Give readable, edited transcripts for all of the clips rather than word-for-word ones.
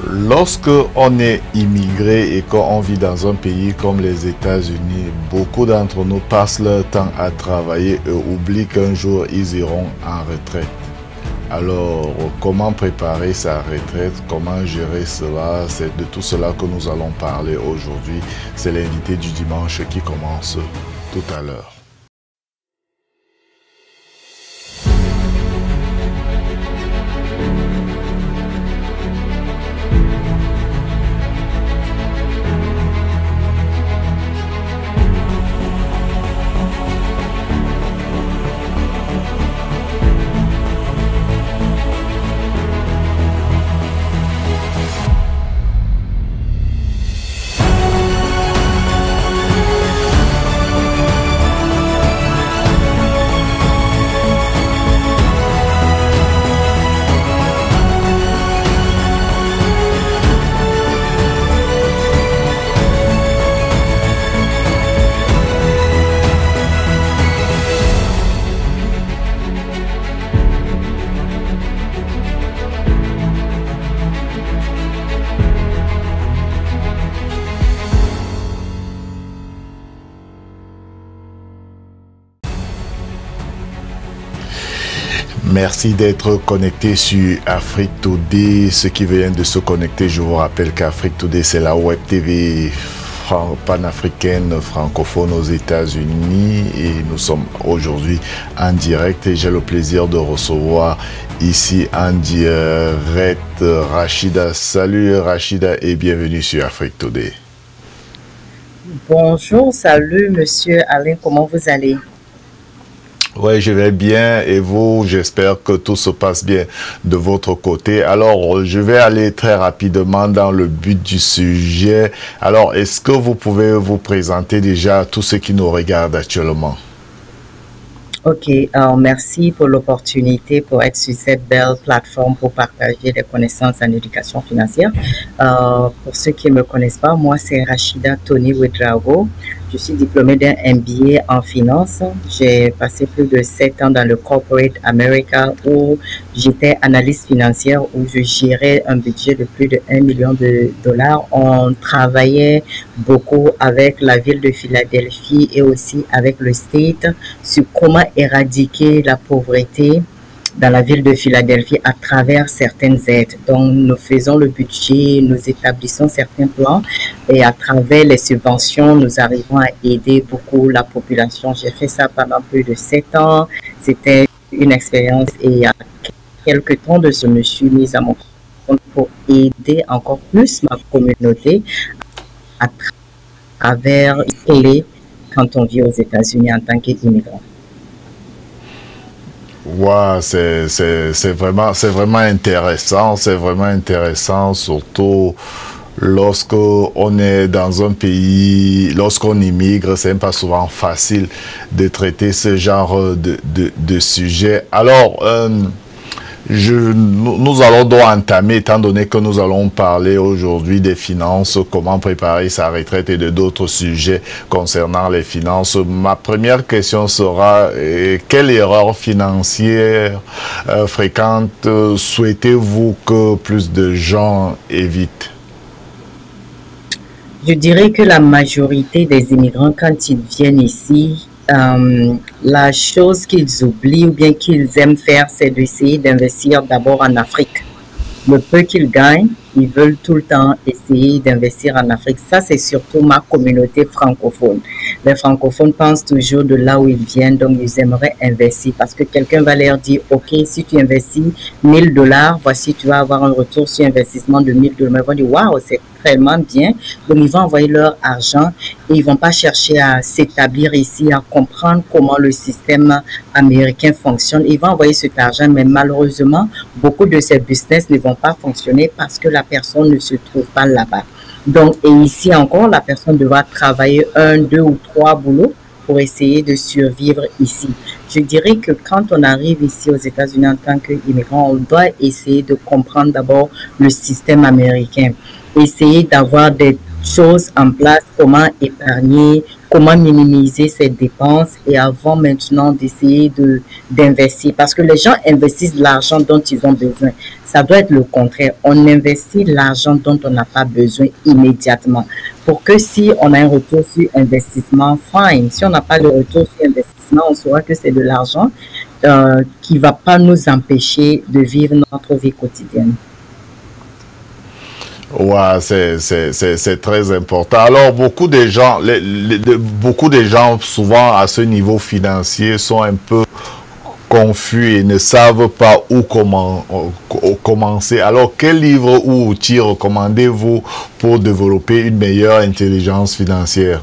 Lorsque on est immigré et qu'on vit dans un pays comme les États-Unis, beaucoup d'entre nous passent leur temps à travailler et oublient qu'un jour ils iront en retraite. Alors, comment préparer sa retraite? Comment gérer cela? C'est de tout cela que nous allons parler aujourd'hui. C'est l'invité du dimanche qui commence tout à l'heure. Merci d'être connecté sur Afrique Today. Ceux qui viennent de se connecter, je vous rappelle qu'Afrique Today, c'est la web TV panafricaine francophone aux États-Unis et nous sommes aujourd'hui en direct et j'ai le plaisir de recevoir ici en direct Rachida. Salut Rachida et bienvenue sur Afrique Today. Bonjour, salut monsieur Alain, comment vous allez? Oui, je vais bien et vous, j'espère que tout se passe bien de votre côté. Alors, je vais aller très rapidement dans le but du sujet. Alors, est-ce que vous pouvez vous présenter déjà à tous ceux qui nous regardent actuellement? Ok, alors merci pour l'opportunité pour être sur cette belle plateforme pour partager des connaissances en éducation financière. Pour ceux qui ne me connaissent pas, moi c'est Rachida Tony Ouedraogo. Je suis diplômée d'un MBA en finance. J'ai passé plus de 7 ans dans le Corporate America où j'étais analyste financière, où je gérais un budget de plus de 1 million de dollars. On travaillait beaucoup avec la ville de Philadelphie et aussi avec le State sur comment éradiquer la pauvreté dans la ville de Philadelphie à travers certaines aides. Donc, nous faisons le budget, nous établissons certains plans et à travers les subventions, nous arrivons à aider beaucoup la population. J'ai fait ça pendant plus de 7 ans. C'était une expérience et il y a quelques temps de ce, je me suis mise à mon compte pour aider encore plus ma communauté à travers les quand on vit aux États-Unis en tant qu'immigrant. Wow, c'est vraiment intéressant, surtout lorsque on est dans un pays, lorsqu'on immigre, c'est pas souvent facile de traiter ce genre de sujet. Alors, nous allons donc entamer, étant donné que nous allons parler aujourd'hui des finances, comment préparer sa retraite et de d'autres sujets concernant les finances. Ma première question sera, quelle erreur financière fréquente souhaitez-vous que plus de gens évitent? Je dirais que la majorité des immigrants, quand ils viennent ici, la chose qu'ils oublient ou bien qu'ils aiment faire, c'est d'essayer d'investir d'abord en Afrique. Le peu qu'ils gagnent, ils veulent tout le temps essayer d'investir en Afrique. Ça, c'est surtout ma communauté francophone. Les francophones pensent toujours de là où ils viennent, donc ils aimeraient investir parce que quelqu'un va leur dire, OK, si tu investis 1000 dollars, voici, tu vas avoir un retour sur investissement de 1000 dollars. Ils vont dire, waouh, c'est tellement bien. Donc, ils vont envoyer leur argent et ils vont pas chercher à s'établir ici, à comprendre comment le système américain fonctionne. Ils vont envoyer cet argent, mais malheureusement, beaucoup de ces business ne vont pas fonctionner parce que la personne ne se trouve pas là-bas. Donc, et ici encore, la personne devra travailler 1, 2 ou 3 boulots pour essayer de survivre ici. Je dirais que quand on arrive ici aux États-Unis en tant qu'immigrant, on doit essayer de comprendre d'abord le système américain, essayer d'avoir des choses en place, comment épargner, comment minimiser ses dépenses et avant maintenant d'essayer d'investir. Parce que les gens investissent l'argent dont ils ont besoin. Ça doit être le contraire. On investit l'argent dont on n'a pas besoin immédiatement. Pour que si on a un retour sur investissement, fine. Si on n'a pas de retour sur investissement, on saura que c'est de l'argent qui ne va pas nous empêcher de vivre notre vie quotidienne. Ouais, c'est très important. Alors, beaucoup de gens, beaucoup de gens, souvent à ce niveau financier, sont un peu confus et ne savent pas où commencer. Alors, quel livre ou outil recommandez-vous pour développer une meilleure intelligence financière?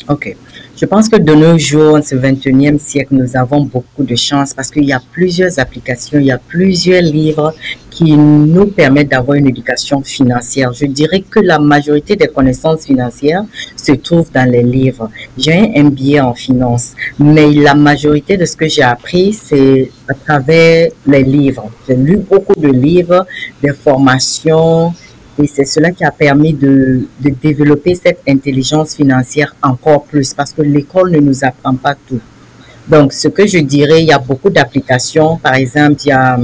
OK. Je pense que de nos jours, en ce 21e siècle, nous avons beaucoup de chance parce qu'il y a plusieurs applications, il y a plusieurs livres qui nous permettent d'avoir une éducation financière. Je dirais que la majorité des connaissances financières se trouvent dans les livres. J'ai un MBA en finance, mais la majorité de ce que j'ai appris, c'est à travers les livres. J'ai lu beaucoup de livres, des formations, et c'est cela qui a permis de développer cette intelligence financière encore plus parce que l'école ne nous apprend pas tout. Donc, ce que je dirais, il y a beaucoup d'applications. Par exemple, il y a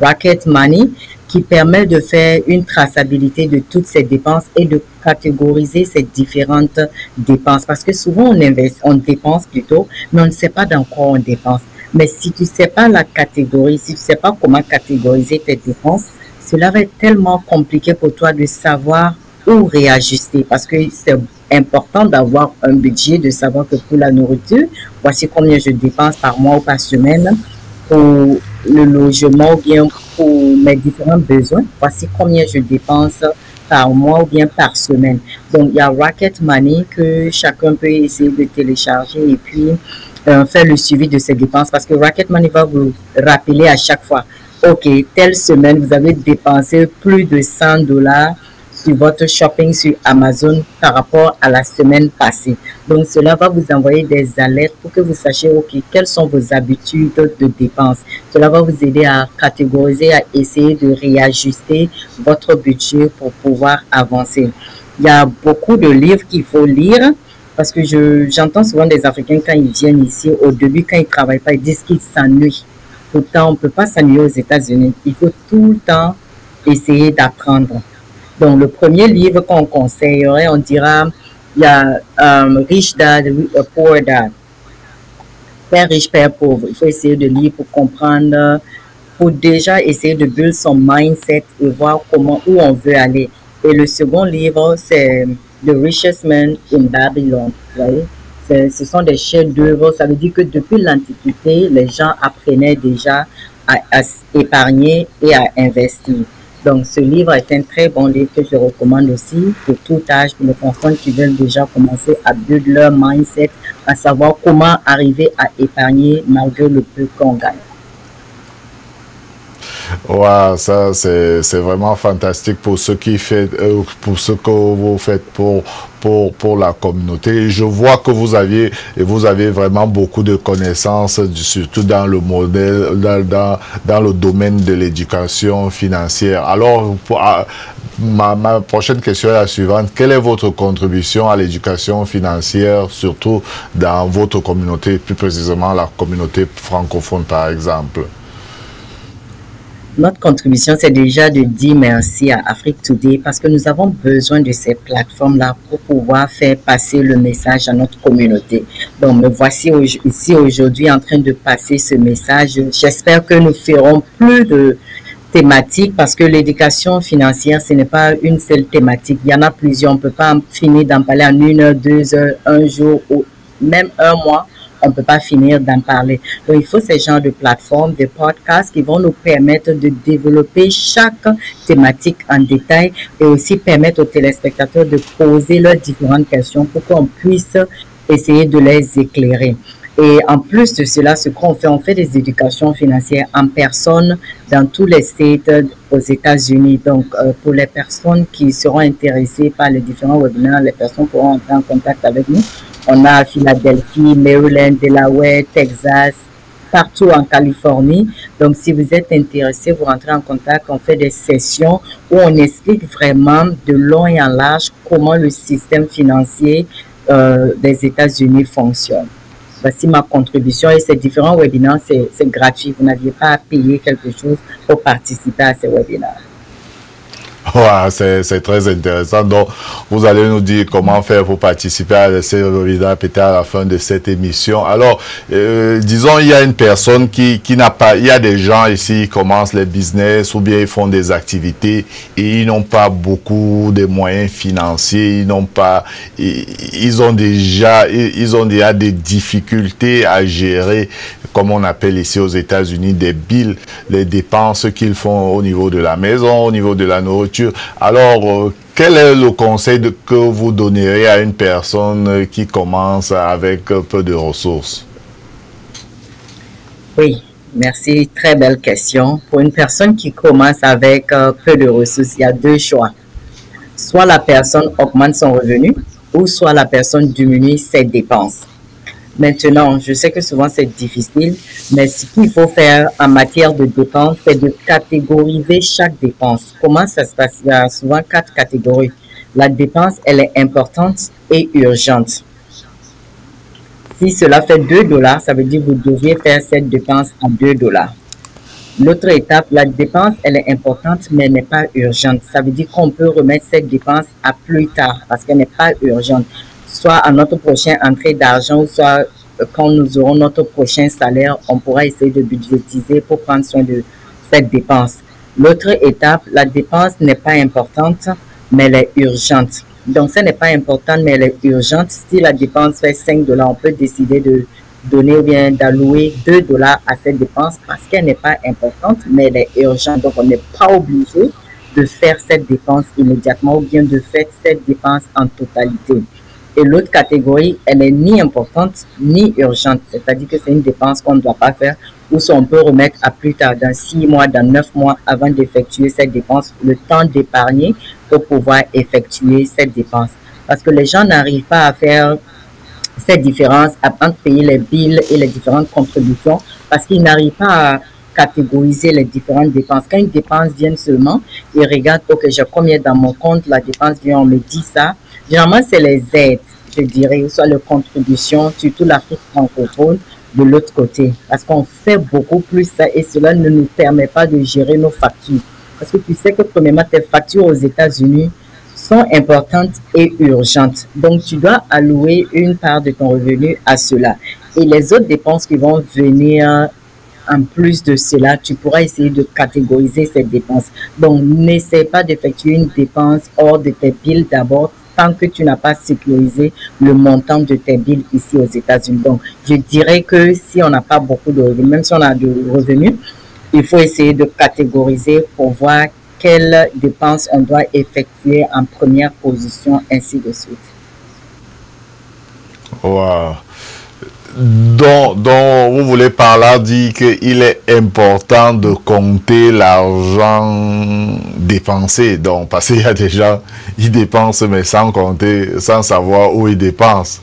Rocket Money qui permet de faire une traçabilité de toutes ces dépenses et de catégoriser ces différentes dépenses. Parce que souvent, on dépense plutôt, mais on ne sait pas dans quoi on dépense. Mais si tu ne sais pas la catégorie, si tu ne sais pas comment catégoriser tes dépenses, cela va être tellement compliqué pour toi de savoir où réajuster parce que c'est important d'avoir un budget, de savoir que pour la nourriture, voici combien je dépense par mois ou par semaine, pour le logement ou bien pour mes différents besoins, voici combien je dépense par mois ou bien par semaine. Donc, il y a Rocket Money que chacun peut essayer de télécharger et puis faire le suivi de ses dépenses parce que Rocket Money va vous rappeler à chaque fois. OK, telle semaine, vous avez dépensé plus de $100 sur votre shopping sur Amazon par rapport à la semaine passée. Donc, cela va vous envoyer des alertes pour que vous sachiez, OK, quelles sont vos habitudes de dépenses. Cela va vous aider à catégoriser, à essayer de réajuster votre budget pour pouvoir avancer. Il y a beaucoup de livres qu'il faut lire parce que j'entends souvent des Africains quand ils viennent ici, au début, quand ils ne travaillent pas, ils disent qu'ils s'ennuient. Pourtant, on ne peut pas s'ennuyer aux États-Unis. Il faut tout le temps essayer d'apprendre. Donc, le premier livre qu'on conseillerait, on dira, il y a Rich Dad, Poor Dad. Père riche, père pauvre. Il faut essayer de lire pour comprendre, pour déjà essayer de build son mindset et voir où on veut aller. Et le second livre, c'est The Richest Man in Babylon. Vous voyez? Ce sont des chefs-d'œuvre. Ça veut dire que depuis l'Antiquité, les gens apprenaient déjà à épargner et à investir. Donc, ce livre est un très bon livre que je recommande aussi pour tout âge, pour les personnes qui veulent déjà commencer à build leur mindset, à savoir comment arriver à épargner malgré le peu qu'on gagne. Ouais, ça c'est vraiment fantastique pour ce pour ce que vous faites pour la communauté. Je vois que vous avez vraiment beaucoup de connaissances, surtout dans le modèle, dans le domaine de l'éducation financière. Alors, ma prochaine question est la suivante. Quelle est votre contribution à l'éducation financière, surtout dans votre communauté, plus précisément la communauté francophone, par exemple? Notre contribution, c'est déjà de dire merci à Afrique Today parce que nous avons besoin de ces plateformes-là pour pouvoir faire passer le message à notre communauté. Donc, me voici ici aujourd'hui en train de passer ce message. J'espère que nous ferons plus de thématiques parce que l'éducation financière, ce n'est pas une seule thématique. Il y en a plusieurs. On ne peut pas finir d'en parler en 1 heure, 2 heures, un jour ou même un mois. On ne peut pas finir d'en parler. Donc, il faut ces genres de plateformes, de podcasts qui vont nous permettre de développer chaque thématique en détail et aussi permettre aux téléspectateurs de poser leurs différentes questions pour qu'on puisse essayer de les éclairer. Et en plus de cela, ce qu'on fait, on fait des éducations financières en personne dans tous les États aux États-Unis. Donc, pour les personnes qui seront intéressées par les différents webinaires, les personnes pourront entrer en contact avec nous. On a Philadelphie, Maryland, Delaware, Texas, partout en Californie. Donc, si vous êtes intéressé, vous rentrez en contact. On fait des sessions où on explique vraiment de long et en large comment le système financier des États-Unis fonctionne. voici ma contribution. Et ces différents webinaires, c'est gratuit. Vous n'aviez pas à payer quelque chose pour participer à ces webinaires. Ouais, c'est très intéressant. Donc, vous allez nous dire comment faire pour participer à ces webinaires peut-être à la fin de cette émission. Alors, disons, il y a une personne qui n'a pas, il y a des gens ici qui commencent les business ou bien ils font des activités et ils n'ont pas beaucoup de moyens financiers, ils ont déjà des difficultés à gérer, comme on appelle ici aux États-Unis, des bills, les dépenses qu'ils font au niveau de la maison, au niveau de la nourriture. Alors, quel est le conseil que vous donnerez à une personne qui commence avec peu de ressources? Oui, merci. Très belle question. Pour une personne qui commence avec peu de ressources, il y a deux choix. Soit la personne augmente son revenu ou soit la personne diminue ses dépenses. Maintenant, je sais que souvent c'est difficile, mais ce qu'il faut faire en matière de dépenses, c'est de catégoriser chaque dépense. Comment ça se passe? Il y a souvent 4 catégories. La dépense, elle est importante et urgente. Si cela fait $2, ça veut dire que vous deviez faire cette dépense à $2. L'autre étape, la dépense, elle est importante, mais elle n'est pas urgente. Ça veut dire qu'on peut remettre cette dépense à plus tard parce qu'elle n'est pas urgente. Soit à notre prochaine entrée d'argent, ou soit quand nous aurons notre prochain salaire, on pourra essayer de budgétiser pour prendre soin de cette dépense. L'autre étape, la dépense n'est pas importante, mais elle est urgente. Donc, ça n'est pas important, mais elle est urgente. Si la dépense fait $5, on peut décider de donner ou bien d'allouer $2 à cette dépense parce qu'elle n'est pas importante, mais elle est urgente. Donc, on n'est pas obligé de faire cette dépense immédiatement ou bien de faire cette dépense en totalité. Et l'autre catégorie, elle n'est ni importante ni urgente, c'est-à-dire que c'est une dépense qu'on ne doit pas faire ou si on peut remettre à plus tard, dans 6 mois, dans 9 mois, avant d'effectuer cette dépense, le temps d'épargner pour pouvoir effectuer cette dépense. Parce que les gens n'arrivent pas à faire cette différence entre payer les bills et les différentes contributions parce qu'ils n'arrivent pas à catégoriser les différentes dépenses. Quand une dépense vient seulement, ils regardent, ok, j'ai combien dans mon compte, la dépense vient, on me dit ça. Généralement, c'est les aides, je dirais, soit les contributions, surtout l'Afrique francophone, de l'autre côté. Parce qu'on fait beaucoup plus ça et cela ne nous permet pas de gérer nos factures. Parce que tu sais que premièrement, tes factures aux États-Unis sont importantes et urgentes. Donc, tu dois allouer une part de ton revenu à cela. Et les autres dépenses qui vont venir en plus de cela, tu pourras essayer de catégoriser ces dépenses. Donc, n'essaie pas d'effectuer une dépense hors de tes bills d'abord tant que tu n'as pas sécurisé le montant de tes bills ici aux États-Unis. Donc, je dirais que si on n'a pas beaucoup de revenus, même si on a de revenus, il faut essayer de catégoriser pour voir quelles dépenses on doit effectuer en première position, ainsi de suite. Wow. Donc, vous voulez par là dire qu'il est important de compter l'argent dépensé. Donc, parce qu'il y a des gens, ils dépensent, mais sans compter, sans savoir où ils dépensent.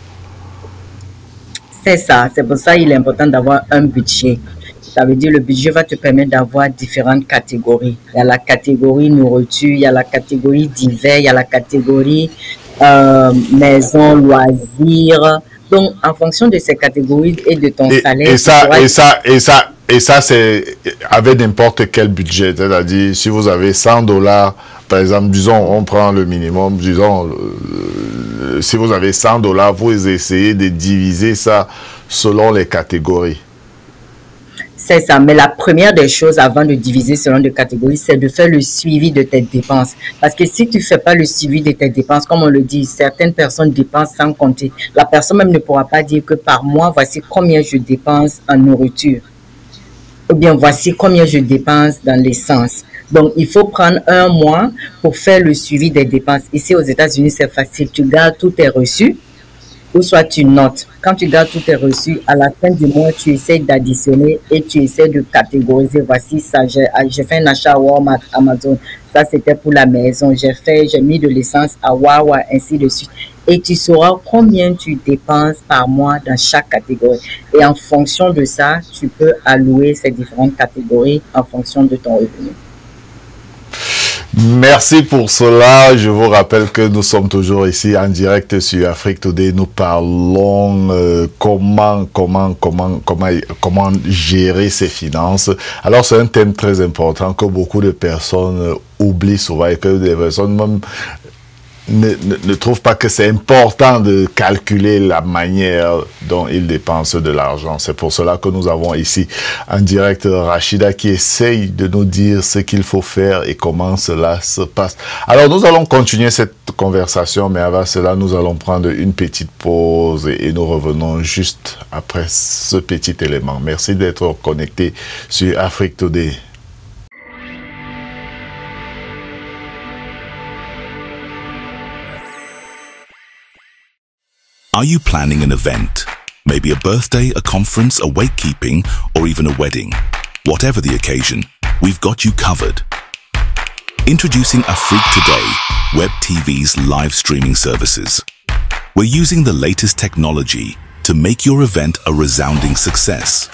C'est ça. C'est pour ça qu'il est important d'avoir un budget. Ça veut dire le budget va te permettre d'avoir différentes catégories. Il y a la catégorie nourriture, il y a la catégorie divers, il y a la catégorie maison, loisirs. Donc, en fonction de ces catégories et de ton salaire... Et ça, c'est avec n'importe quel budget. C'est-à-dire, si vous avez $100, par exemple, disons, on prend le minimum, disons, si vous avez $100, vous essayez de diviser ça selon les catégories. C'est ça, mais la première des choses avant de diviser selon les catégories, c'est de faire le suivi de tes dépenses. Parce que si tu ne fais pas le suivi de tes dépenses, comme on le dit, certaines personnes dépensent sans compter. La personne même ne pourra pas dire que par mois, voici combien je dépense en nourriture. Ou bien voici combien je dépense dans l'essence. Donc, il faut prendre un mois pour faire le suivi des dépenses. Ici, aux États-Unis, c'est facile. Tu gardes tous tes reçus ou soit tu notes. Quand tu gardes tous tes reçus, à la fin du mois, tu essaies d'additionner et tu essaies de catégoriser. Voici ça, j'ai fait un achat à Walmart, Amazon. Ça, c'était pour la maison. J'ai mis de l'essence à Wawa, ainsi de suite. Et tu sauras combien tu dépenses par mois dans chaque catégorie. Et en fonction de ça, tu peux allouer ces différentes catégories en fonction de ton revenu. Merci pour cela. Je vous rappelle que nous sommes toujours ici en direct sur Afrique Today. Nous parlons comment gérer ses finances. Alors c'est un thème très important que beaucoup de personnes oublient souvent et que des personnes même ne trouve pas que c'est important de calculer la manière dont ils dépensent de l'argent. C'est pour cela que nous avons ici en direct Rachida qui essaye de nous dire ce qu'il faut faire et comment cela se passe. Alors nous allons continuer cette conversation, mais avant cela, nous allons prendre une petite pause et nous revenons juste après ce petit élément. Merci d'être connecté sur Afrique Today. Are you planning an event? Maybe a birthday, a conference, a wakekeeping, or even a wedding? Whatever the occasion, we've got you covered. Introducing Afrique Today, Web TV's live streaming services. We're using the latest technology to make your event a resounding success.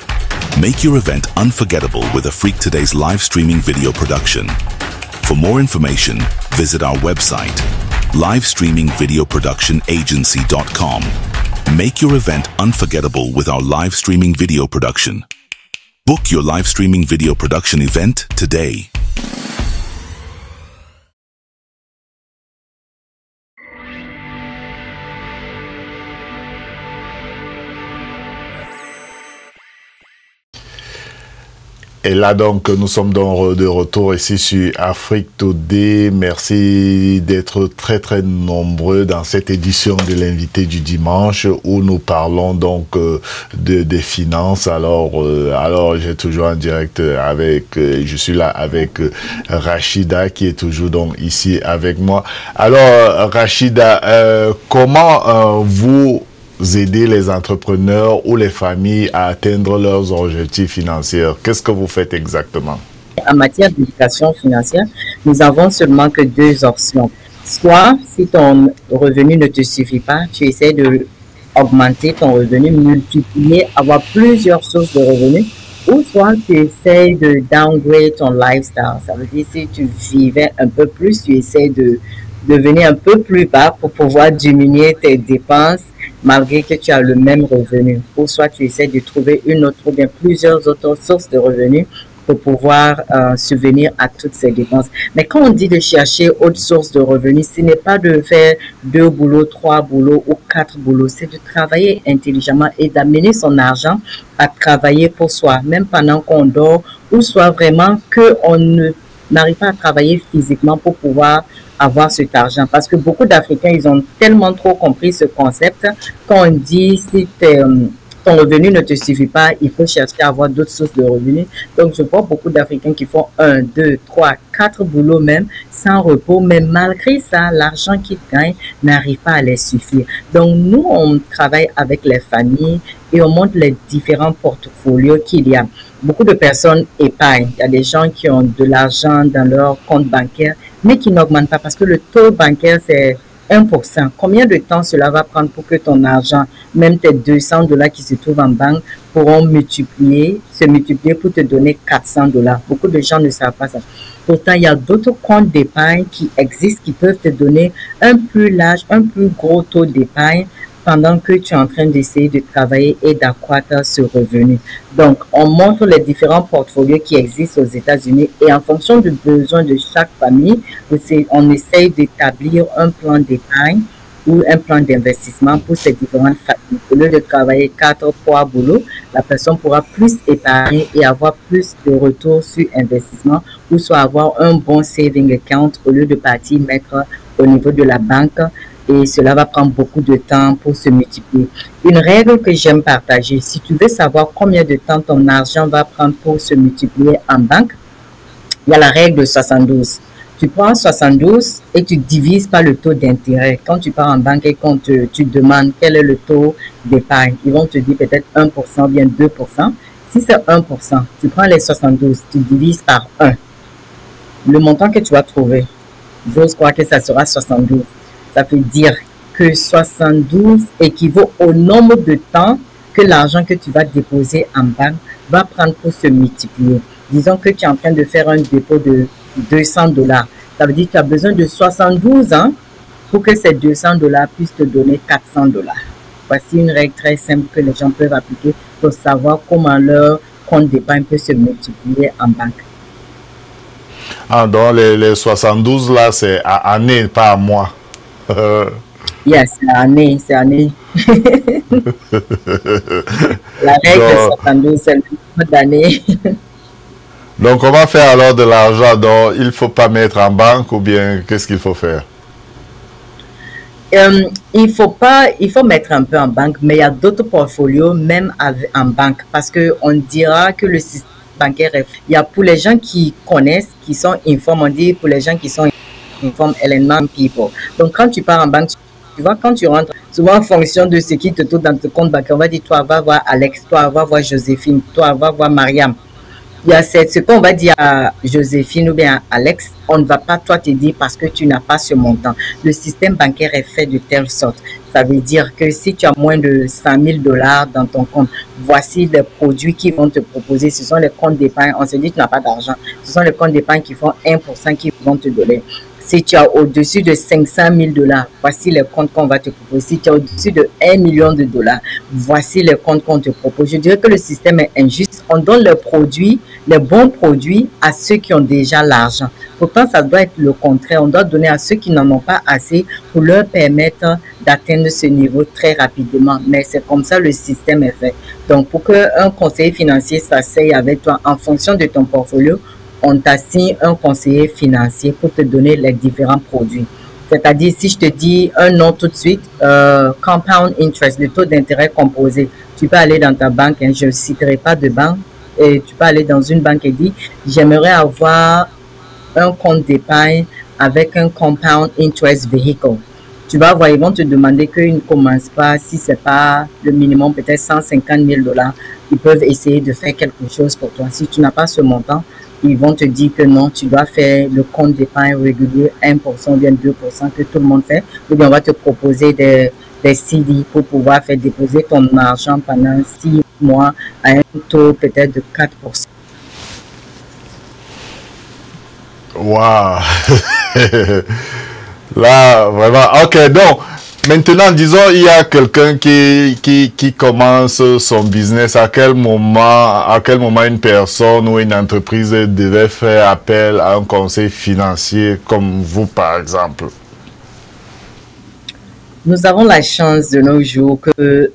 Make your event unforgettable with Afrique Today's live streaming video production. For more information, visit our website, livestreamingvideoproductionagency.com. Make your event unforgettable with our live streaming video production. Book your live streaming video production event today. Et là donc nous sommes de retour ici sur Afrique Today. Merci d'être très nombreux dans cette édition de l'invité du dimanche où nous parlons donc des finances. Alors j'ai toujours en direct avec, je suis là avec Rachida qui est toujours donc ici avec moi. Alors Rachida, comment vous aider les entrepreneurs ou les familles à atteindre leurs objectifs financiers? Qu'est-ce que vous faites exactement? En matière d'éducation financière, nous avons seulement que deux options. Soit, si ton revenu ne te suffit pas, tu essaies de augmenter ton revenu, multiplier, avoir plusieurs sources de revenus, ou soit tu essaies de downgrade ton lifestyle. Ça veut dire si tu vivais un peu plus, tu essaies de devenir un peu plus bas pour pouvoir diminuer tes dépenses malgré que tu as le même revenu. Ou soit tu essaies de trouver une autre ou bien plusieurs autres sources de revenus pour pouvoir subvenir à toutes ces dépenses. Mais quand on dit de chercher autre source de revenus, ce n'est pas de faire 2 boulots, 3 boulots ou 4 boulots. C'est de travailler intelligemment et d'amener son argent à travailler pour soi, même pendant qu'on dort, ou soit vraiment qu'on n'arrive pas à travailler physiquement pour pouvoir avoir cet argent. Parce que beaucoup d'Africains, ils ont tellement trop compris ce concept. Quand on dit si ton revenu ne te suffit pas, il faut chercher à avoir d'autres sources de revenus. Donc, je vois beaucoup d'Africains qui font 1, 2, 3, 4 boulots même sans repos. Mais malgré ça, l'argent qu'ils gagnent n'arrive pas à les suffire. Donc, nous, on travaille avec les familles et on montre les différents portfolios qu'il y a. Beaucoup de personnes épargnent. Il y a des gens qui ont de l'argent dans leur compte bancaire, mais qui n'augmente pas parce que le taux bancaire, c'est 1%. Combien de temps cela va prendre pour que ton argent, même tes $200 qui se trouvent en banque, pourront se multiplier pour te donner $400? Beaucoup de gens ne savent pas ça. Pourtant, il y a d'autres comptes d'épargne qui existent, qui peuvent te donner un plus large, un plus gros taux d'épargne pendant que tu es en train d'essayer de travailler et d'accroître ce revenu. Donc, on montre les différents portfolios qui existent aux États-Unis et en fonction du besoin de chaque famille, on essaye d'établir un plan d'épargne ou un plan d'investissement pour ces différentes familles. Au lieu de travailler 4 ou 3 boulots, la personne pourra plus épargner et avoir plus de retour sur investissement ou soit avoir un bon saving account au lieu de partir mettre au niveau de la banque. Et cela va prendre beaucoup de temps pour se multiplier. Une règle que j'aime partager, si tu veux savoir combien de temps ton argent va prendre pour se multiplier en banque, il y a la règle de 72. Tu prends 72 et tu divises par le taux d'intérêt. Quand tu pars en banque et quand tu demandes quel est le taux d'épargne, ils vont te dire peut-être 1% ou bien 2%. Si c'est 1%, tu prends les 72, tu divises par 1. Le montant que tu vas trouver, j'ose croire que ça sera 72. Ça veut dire que 72 équivaut au nombre de temps que l'argent que tu vas déposer en banque va prendre pour se multiplier. Disons que tu es en train de faire un dépôt de $200. Ça veut dire que tu as besoin de 72 ans pour que ces $200 puissent te donner $400. Voici une règle très simple que les gens peuvent appliquer pour savoir comment leur compte d'épargne peut se multiplier en banque. Ah, donc les 72 là, c'est à année, pas à mois. Yes, c'est année, c'est année. La règle de 72, c'est le nombre d'années. Donc, comment faire alors de l'argent? Donc, il ne faut pas mettre en banque ou bien qu'est-ce qu'il faut faire? Il faut mettre un peu en banque, mais il y a d'autres portfolios même en banque parce qu'on dira que le système bancaire il y a pour les gens qui connaissent, qui sont informés, on dit pour les gens qui sont informés, element people. Donc, quand tu pars en banque, tu vois, quand tu rentres, souvent en fonction de ce qui te trouve dans ton compte bancaire, on va dire, toi, va voir Alex, toi, va voir Joséphine, toi, va voir Mariam. Il y a ce qu'on va dire à Joséphine ou bien à Alex, on ne va pas toi te dire parce que tu n'as pas ce montant. Le système bancaire est fait de telle sorte. Ça veut dire que si tu as moins de $100,000 dans ton compte, voici les produits qui vont te proposer. Ce sont les comptes d'épargne. On se dit que tu n'as pas d'argent. Ce sont les comptes d'épargne qui font 1% qui vont te donner. Si tu as au-dessus de $500,000, voici les comptes qu'on va te proposer. Si tu as au-dessus de $1 million, voici les comptes qu'on te propose. Je dirais que le système est injuste. On donne les produits, les bons produits à ceux qui ont déjà l'argent. Pourtant, ça doit être le contraire. On doit donner à ceux qui n'en ont pas assez pour leur permettre d'atteindre ce niveau très rapidement. Mais c'est comme ça le système est fait. Donc, pour qu'un conseiller financier s'asseye avec toi en fonction de ton portfolio, on t'assigne un conseiller financier pour te donner les différents produits. C'est-à-dire, si je te dis un nom tout de suite, compound interest, le taux d'intérêt composé, tu peux aller dans ta banque, hein, je ne citerai pas de banque, et tu peux aller dans une banque et dire, j'aimerais avoir un compte d'épargne avec un compound interest vehicle. Tu vas voir, ils vont te demander qu'ils ne commencent pas, si ce n'est pas le minimum, peut-être $150,000, ils peuvent essayer de faire quelque chose pour toi. Si tu n'as pas ce montant, ils vont te dire que non, tu dois faire le compte d'épargne régulier, 1% ou bien 2% que tout le monde fait. Ou bien on va te proposer des CD pour pouvoir faire déposer ton argent pendant 6 mois à un taux peut-être de 4%. Waouh! Là, vraiment. Ok, donc, maintenant, disons, il y a quelqu'un qui commence son business. À quel moment une personne ou une entreprise devait faire appel à un conseil financier comme vous, par exemple? Nous avons la chance de nos jours que,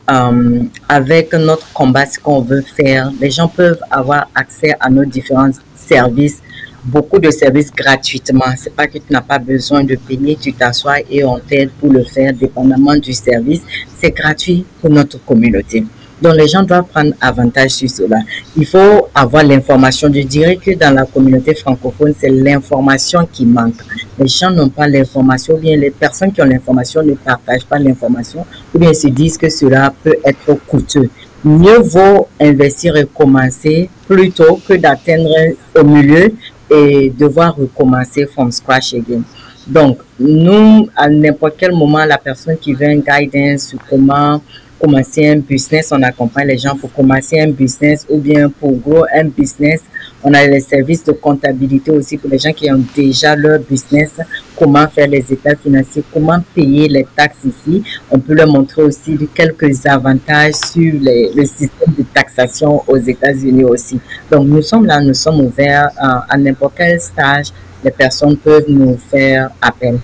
avec notre combat, ce qu'on veut faire, les gens peuvent avoir accès à nos différents services, beaucoup de services gratuitement. C'est pas que tu n'as pas besoin de payer, tu t'assois et on t'aide pour le faire, dépendamment du service. C'est gratuit pour notre communauté. Donc, les gens doivent prendre avantage sur cela. Il faut avoir l'information. Je dirais que dans la communauté francophone, c'est l'information qui manque. Les gens n'ont pas l'information, ou bien les personnes qui ont l'information ne partagent pas l'information, ou bien se disent que cela peut être coûteux. Mieux vaut investir et commencer plutôt que d'atteindre au milieu et devoir recommencer from scratch again. Donc, nous, à n'importe quel moment, la personne qui veut un guidance sur comment commencer un business, on accompagne les gens pour commencer un business ou bien pour grow un business. On a les services de comptabilité aussi pour les gens qui ont déjà leur business, comment faire les états financiers, comment payer les taxes ici. On peut leur montrer aussi quelques avantages sur le système de taxation aux États-Unis aussi. Donc, nous sommes là, nous sommes ouverts à n'importe quel stage. Les personnes peuvent nous faire appel.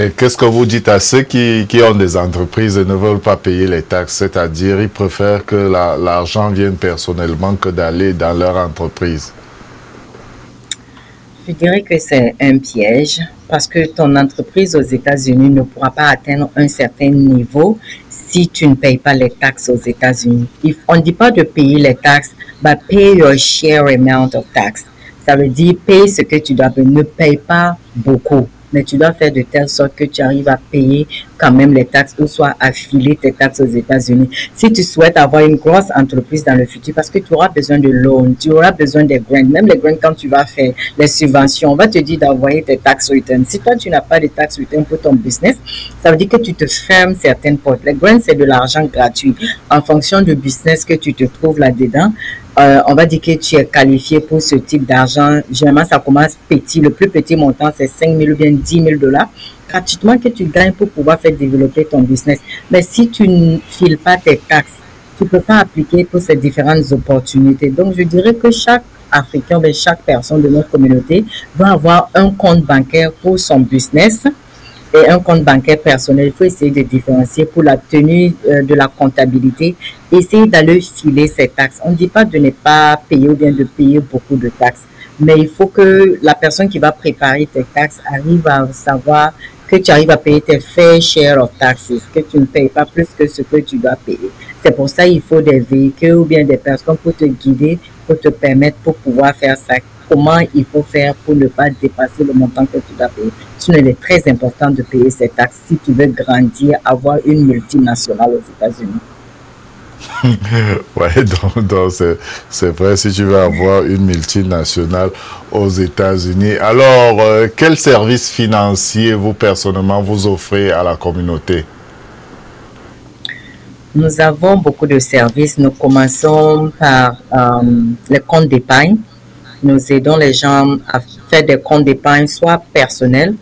Et qu'est-ce que vous dites à ceux qui ont des entreprises et ne veulent pas payer les taxes? C'est-à-dire, ils préfèrent que l'argent vienne personnellement que d'aller dans leur entreprise. Je dirais que c'est un piège parce que ton entreprise aux États-Unis ne pourra pas atteindre un certain niveau si tu ne payes pas les taxes aux États-Unis. On ne dit pas de payer les taxes, but pay your share amount of tax. Ça veut dire paye ce que tu dois payer. Ne paye pas beaucoup, mais tu dois faire de telle sorte que tu arrives à payer quand même les taxes ou soit affiler tes taxes aux États-Unis. Si tu souhaites avoir une grosse entreprise dans le futur, parce que tu auras besoin de loans, tu auras besoin des grants, même les grants quand tu vas faire les subventions, on va te dire d'envoyer tes tax returns. Si toi tu n'as pas de tax returns pour ton business, ça veut dire que tu te fermes certaines portes. Les grants, c'est de l'argent gratuit. En fonction du business que tu te trouves là-dedans, on va dire que tu es qualifié pour ce type d'argent. Généralement, ça commence petit. Le plus petit montant, c'est 5 000 ou bien 10 000 dollars gratuitement que tu gagnes pour pouvoir faire développer ton business. Mais si tu ne files pas tes taxes, tu ne peux pas appliquer pour ces différentes opportunités. Donc, je dirais que chaque Africain, chaque personne de notre communauté doit avoir un compte bancaire pour son business et un compte bancaire personnel. Il faut essayer de différencier pour la tenue de la comptabilité. Essayer d'aller filer ses taxes. On ne dit pas de ne pas payer ou bien de payer beaucoup de taxes. Mais il faut que la personne qui va préparer tes taxes arrive à savoir que tu arrives à payer tes fair share of taxes, que tu ne payes pas plus que ce que tu dois payer. C'est pour ça qu'il faut des véhicules ou bien des personnes pour te guider, pour te permettre pour pouvoir faire ça. Comment il faut faire pour ne pas dépasser le montant que tu dois payer. Sinon, il est très important de payer ces taxes si tu veux grandir, avoir une multinationale aux États-Unis. Ouais, donc c'est vrai, si tu veux avoir une multinationale aux États-Unis. Alors, quel service financier vous, personnellement, vous offrez à la communauté? Nous avons beaucoup de services. Nous commençons par les comptes d'épargne. Nous aidons les gens à faire des comptes d'épargne, soit personnels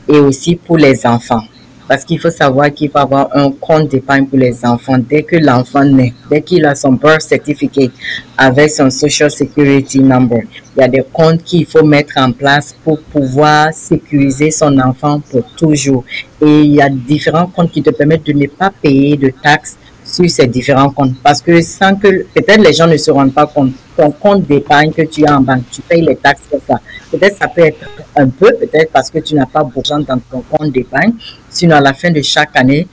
et aussi pour les enfants. Parce qu'il faut savoir qu'il faut avoir un compte d'épargne pour les enfants dès que l'enfant naît, dès qu'il a son birth certificate avec son Social Security number. Il y a des comptes qu'il faut mettre en place pour pouvoir sécuriser son enfant pour toujours. Et il y a différents comptes qui te permettent de ne pas payer de taxes sur ces différents comptes. Parce que sans que, peut-être les gens ne se rendent pas compte, ton compte d'épargne que tu as en banque, tu payes les taxes pour ça. Peut-être ça peut être un peu, peut-être parce que tu n'as pas beaucoup d'argent dans ton compte d'épargne. Sinon, à la fin de chaque année,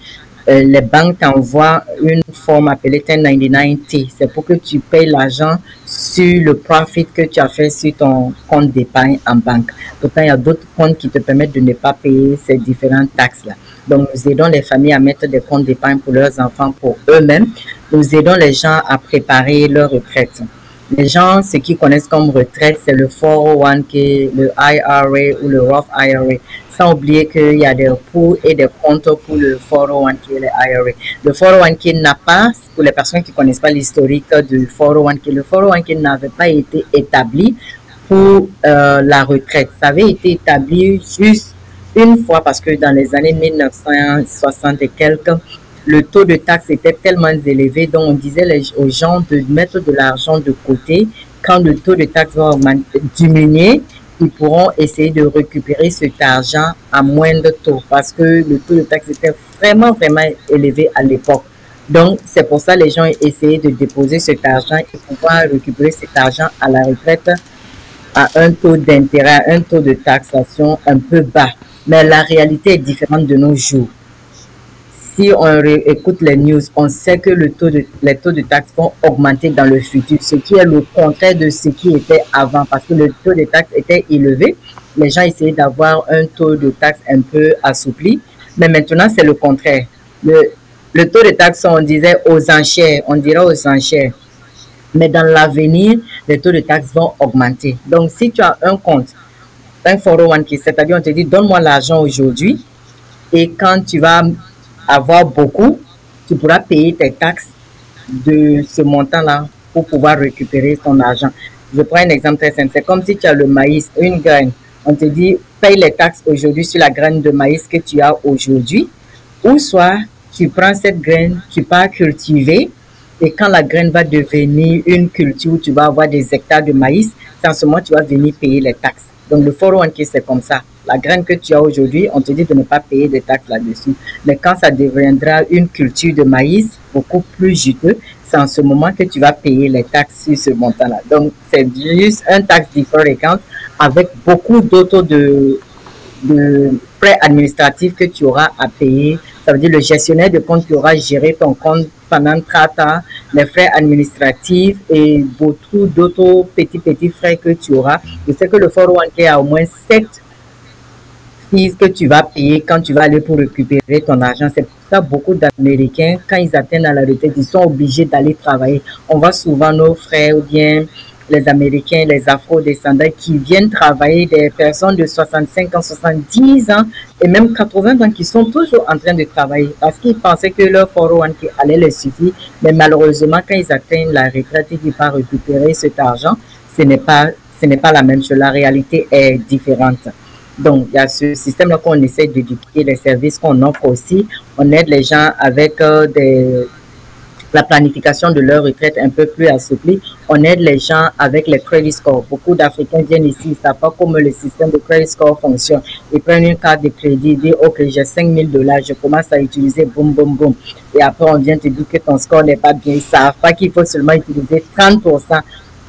les banques t'envoient une forme appelée 1099-T. C'est pour que tu payes l'argent sur le profit que tu as fait sur ton compte d'épargne en banque. Pourtant, il y a d'autres comptes qui te permettent de ne pas payer ces différentes taxes-là. Donc, nous aidons les familles à mettre des comptes d'épargne pour leurs enfants, pour eux-mêmes. Nous aidons les gens à préparer leur retraite. Les gens, ce qu'ils connaissent comme retraite, c'est le 401k, le IRA ou le Roth IRA. Sans oublier qu'il y a des pots et des comptes pour le 401k et le IRA. Le 401k n'a pas, pour les personnes qui ne connaissent pas l'historique du 401k, le 401k n'avait pas été établi pour la retraite. Ça avait été établi juste une fois parce que dans les années 1960 et quelques, le taux de taxe était tellement élevé, donc on disait aux gens de mettre de l'argent de côté. Quand le taux de taxe va diminuer, ils pourront essayer de récupérer cet argent à moindre taux parce que le taux de taxe était vraiment élevé à l'époque. Donc, c'est pour ça que les gens essayaient de déposer cet argent et pouvoir récupérer cet argent à la retraite à un taux d'intérêt, un taux de taxation un peu bas. Mais la réalité est différente de nos jours. Si on écoute les news, on sait que les taux de taxes vont augmenter dans le futur, ce qui est le contraire de ce qui était avant, parce que le taux de taxes était élevé. Les gens essayaient d'avoir un taux de taxes un peu assoupli, mais maintenant c'est le contraire. Le taux de taxes, on disait aux enchères, on dira aux enchères. Mais dans l'avenir, les taux de taxes vont augmenter. Donc, si tu as un compte, un 401k, c'est-à-dire on te dit, donne-moi l'argent aujourd'hui, et quand tu vas avoir beaucoup, tu pourras payer tes taxes de ce montant-là pour pouvoir récupérer ton argent. Je prends un exemple très simple. C'est comme si tu as le maïs, une graine. On te dit, paye les taxes aujourd'hui sur la graine de maïs que tu as aujourd'hui. Ou soit, tu prends cette graine, tu pars cultiver. Et quand la graine va devenir une culture où tu vas avoir des hectares de maïs, c'est en ce moment que tu vas venir payer les taxes. Donc, le 401k, c'est comme ça. La graine que tu as aujourd'hui, on te dit de ne pas payer des taxes là-dessus. Mais quand ça deviendra une culture de maïs beaucoup plus juteux, c'est en ce moment que tu vas payer les taxes sur ce montant-là. Donc, c'est juste un tax deferred account avec beaucoup d'autres de frais administratifs que tu auras à payer. Ça veut dire le gestionnaire de compte qui aura géré ton compte pendant 30 ans, les frais administratifs et beaucoup d'autres petits frais que tu auras. Je sais que le 401k a au moins 7 que tu vas payer quand tu vas aller pour récupérer ton argent. C'est pour ça beaucoup d'Américains, quand ils atteignent à la retraite, ils sont obligés d'aller travailler. On voit souvent nos frères ou bien les Américains, les Afro-descendants qui viennent travailler, des personnes de 65 ans, 70 ans et même 80 ans qui sont toujours en train de travailler parce qu'ils pensaient que leur 401k allait les suffire. Mais malheureusement, quand ils atteignent la retraite et qu'ils vont récupérer cet argent, ce n'est pas la même chose. La réalité est différente. Donc, il y a ce système-là qu'on essaie d'éduquer, les services qu'on offre aussi. On aide les gens avec la planification de leur retraite un peu plus assouplie. On aide les gens avec les credit scores. Beaucoup d'Africains viennent ici, ils ne savent pas comment le système de credit score fonctionne. Ils prennent une carte de crédit, ils disent, OK, j'ai $5,000, je commence à utiliser, boum, boum, boum. Et après, on vient te dire que ton score n'est pas bien. Ils ne savent pas qu'il faut seulement utiliser 30%.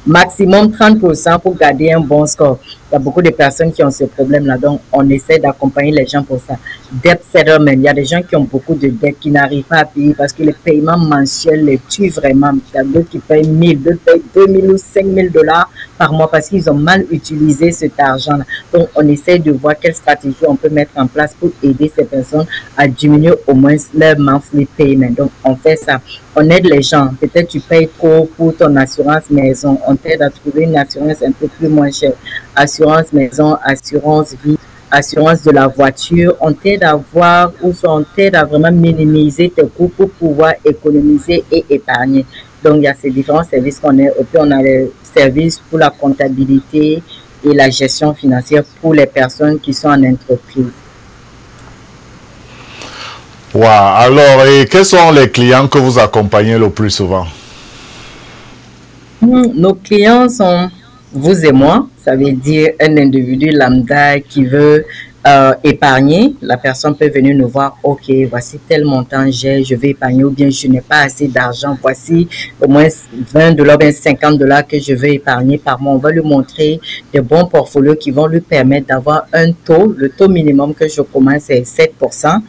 Maximum 30% pour garder un bon score. Il y a beaucoup de personnes qui ont ce problème-là, donc on essaie d'accompagner les gens pour ça. Debt settlement, il y a des gens qui ont beaucoup de dettes, qui n'arrivent pas à payer parce que les paiements mensuels les tuent vraiment. Il y a d'autres qui payent 1000, d'autres payent 2000 ou $5,000 par mois parce qu'ils ont mal utilisé cet argent-là. Donc on essaie de voir quelle stratégie on peut mettre en place pour aider ces personnes à diminuer au moins leur monthly payment. Donc on fait ça. On aide les gens. Peut-être tu payes trop pour ton assurance maison. On t'aide à trouver une assurance un peu plus moins chère. Assurance maison, assurance vie, assurance de la voiture. On t'aide à voir ou on t'aide à vraiment minimiser tes coûts pour pouvoir économiser et épargner. Donc, il y a ces différents services qu'on a. Et puis, on a les services pour la comptabilité et la gestion financière pour les personnes qui sont en entreprise. Wow. Alors, et quels sont les clients que vous accompagnez le plus souvent? Nos clients sont vous et moi. Ça veut dire un individu lambda qui veut épargner. La personne peut venir nous voir, OK, voici tel montant j'ai, je vais épargner ou bien je n'ai pas assez d'argent. Voici au moins $20, bien $50 que je veux épargner par mois. On va lui montrer des bons portfolios qui vont lui permettre d'avoir un taux. Le taux minimum que je commence est 7%.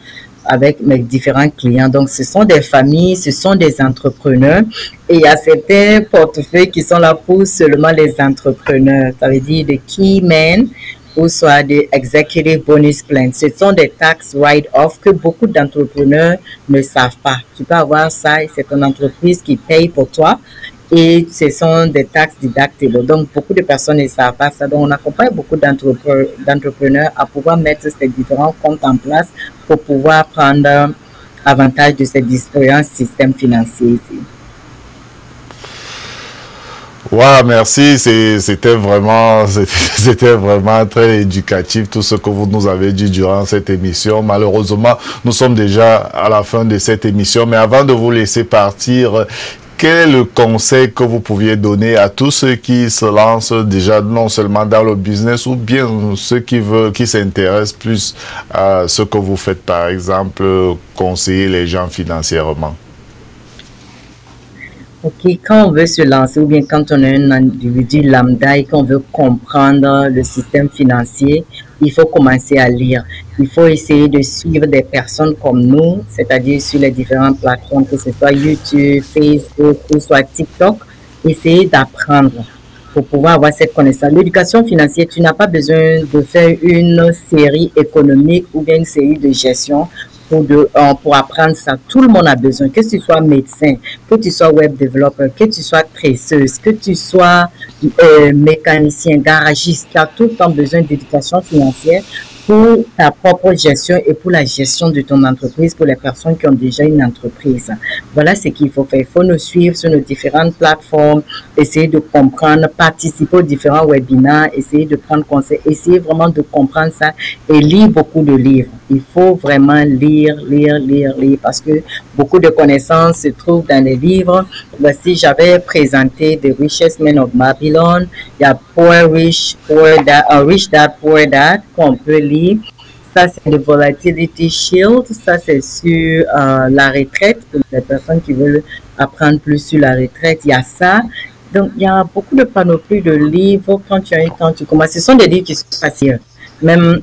Avec mes différents clients. Donc, ce sont des familles, ce sont des entrepreneurs et il y a certains portefeuilles qui sont là pour seulement les entrepreneurs. Ça veut dire des key men ou soit des executive bonus plans. Ce sont des tax write-off que beaucoup d'entrepreneurs ne savent pas. Tu peux avoir ça et c'est ton entreprise qui paye pour toi. Et ce sont des taxes deductibles. Donc, beaucoup de personnes ne savent pas ça. Donc, on accompagne beaucoup d'entrepreneurs à pouvoir mettre ces différents comptes en place pour pouvoir prendre avantage de ces différents systèmes financiers ici. Wow, merci. C'était vraiment très éducatif tout ce que vous nous avez dit durant cette émission. Malheureusement, nous sommes déjà à la fin de cette émission. Mais avant de vous laisser partir, quel est le conseil que vous pouviez donner à tous ceux qui se lancent déjà non seulement dans le business ou bien ceux qui s'intéressent plus à ce que vous faites, par exemple, conseiller les gens financièrement? OK, quand on veut se lancer ou bien quand on est un individu lambda et qu'on veut comprendre le système financier, il faut commencer à lire. Il faut essayer de suivre des personnes comme nous, c'est-à-dire sur les différentes plateformes, que ce soit YouTube, Facebook ou soit TikTok, essayer d'apprendre pour pouvoir avoir cette connaissance. L'éducation financière, tu n'as pas besoin de faire une série économique ou bien une série de gestion pour apprendre ça. Tout le monde a besoin, que tu sois médecin, que tu sois web développeur, que tu sois tresseuse, que tu sois mécanicien, garagiste, tu as tout le temps besoin d'éducation financière pour ta propre gestion et pour la gestion de ton entreprise, pour les personnes qui ont déjà une entreprise. Voilà ce qu'il faut faire. Il faut nous suivre sur nos différentes plateformes, essayer de comprendre, participer aux différents webinaires, essayer de prendre conseil, essayer vraiment de comprendre ça et lire beaucoup de livres. Il faut vraiment lire, parce que beaucoup de connaissances se trouvent dans les livres. Voici, j'avais présenté The Richest Men of Babylon. Il y a Rich Dad, Poor Dad qu'on peut lire. Ça, c'est le Volatility Shield. Ça, c'est sur la retraite pour les personnes qui veulent apprendre plus sur la retraite. Il y a ça. Donc, il y a beaucoup de panoplies de livres. Quand tu as eu temps, tu commences. Ce sont des livres qui sont faciles. Même,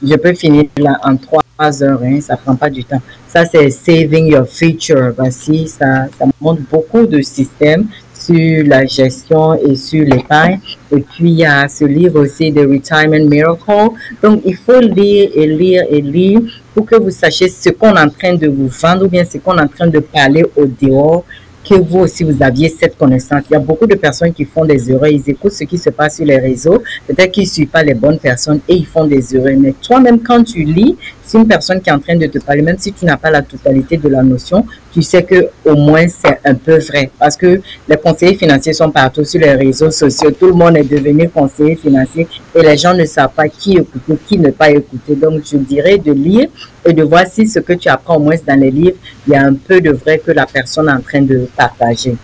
je peux finir là en 3 heures, hein, ça prend pas du temps. Ça, c'est Saving Your Future. Voici, ça montre beaucoup de systèmes sur la gestion et sur l'épargne. Et puis, il y a ce livre aussi, The Retirement Miracle. Donc, il faut lire et lire et lire pour que vous sachiez ce qu'on est en train de vous vendre ou bien ce qu'on est en train de parler au dehors, que vous aussi, vous aviez cette connaissance. Il y a beaucoup de personnes qui font des erreurs. Ils écoutent ce qui se passe sur les réseaux. Peut-être qu'ils ne suivent pas les bonnes personnes et ils font des erreurs. Mais toi-même, quand tu lis, c'est une personne qui est en train de te parler, même si tu n'as pas la totalité de la notion, tu sais que au moins c'est un peu vrai. Parce que les conseillers financiers sont partout sur les réseaux sociaux. Tout le monde est devenu conseiller financier et les gens ne savent pas qui écouter, qui ne pas écouter. Donc, je dirais de lire et de voir si ce que tu apprends au moins dans les livres, il y a un peu de vrai que la personne est en train de partager.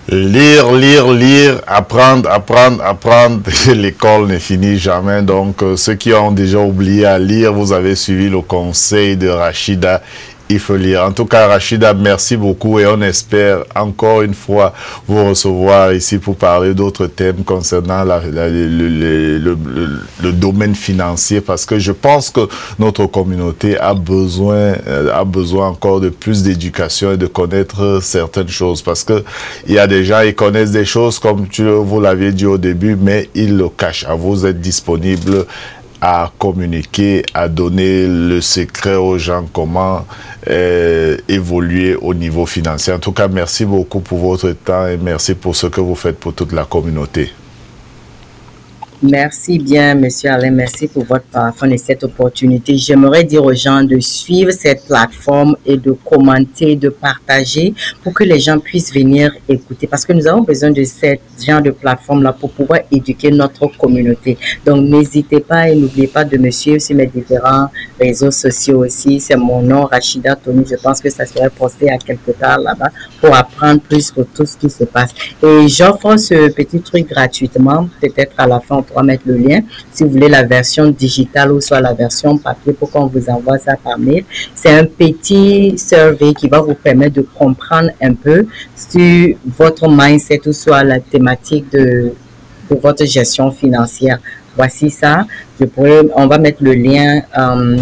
Lire, lire, lire, apprendre, apprendre, apprendre. L'école ne finit jamais. Donc, ceux qui ont déjà oublié à lire, vous avez suivi le conseil de Rachida. Il faut lire. En tout cas, Rachida, merci beaucoup et on espère encore une fois vous recevoir ici pour parler d'autres thèmes concernant le domaine financier parce que je pense que notre communauté a besoin encore de plus d'éducation et de connaître certaines choses parce que il y a des gens, ils connaissent des choses comme vous l'aviez dit au début, mais ils le cachent. À vous êtes disponible à communiquer, à donner le secret aux gens, comment évoluer au niveau financier. En tout cas, merci beaucoup pour votre temps et merci pour ce que vous faites pour toute la communauté. Merci bien, Monsieur Alain. Merci pour votre parole et cette opportunité. J'aimerais dire aux gens de suivre cette plateforme et de commenter, de partager pour que les gens puissent venir écouter parce que nous avons besoin de ce genre de plateforme-là pour pouvoir éduquer notre communauté. Donc, n'hésitez pas et n'oubliez pas de me suivre sur mes différents réseaux sociaux aussi. C'est mon nom, Rachida Tony. Je pense que ça serait posté à quelque part là-bas pour apprendre plus sur tout ce qui se passe. Et j'offre ce petit truc gratuitement. Peut-être à la fin, on pourra mettre le lien si vous voulez la version digitale ou soit la version papier pour qu'on vous envoie ça par mail. C'est un petit survey qui va vous permettre de comprendre un peu sur votre mindset ou soit la thématique de votre gestion financière. Voici ça. On va mettre le lien en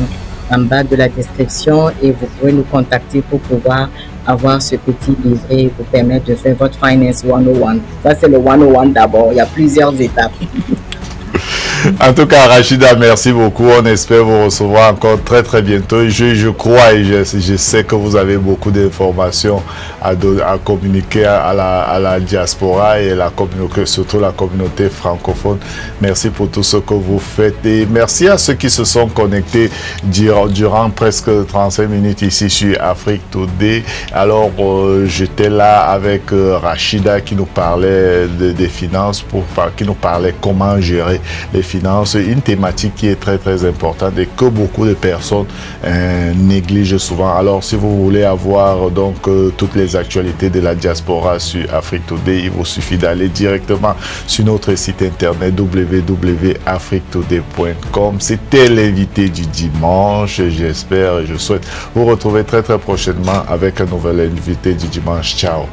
bas de la description et vous pouvez nous contacter pour pouvoir avoir ce petit livret et vous permettre de faire votre Finance 101. Ça, c'est le 101 d'abord. Il y a plusieurs étapes. En tout cas, Rachida, merci beaucoup. On espère vous recevoir encore très très bientôt. Je crois et je sais que vous avez beaucoup d'informations à communiquer à la diaspora et surtout la communauté francophone. Merci pour tout ce que vous faites et merci à ceux qui se sont connectés durant presque 35 minutes ici sur Afrique Today. Alors, j'étais là avec Rachida qui nous parlait des finances, qui nous parlait comment gérer les finances, une thématique qui est très très importante et que beaucoup de personnes négligent souvent. Alors si vous voulez avoir donc toutes les actualités de la diaspora sur Afrique Today, il vous suffit d'aller directement sur notre site internet www.afriquetoday.com. C'était l'invité du dimanche. J'espère et je souhaite vous retrouver très très prochainement avec un nouvel invité du dimanche. Ciao.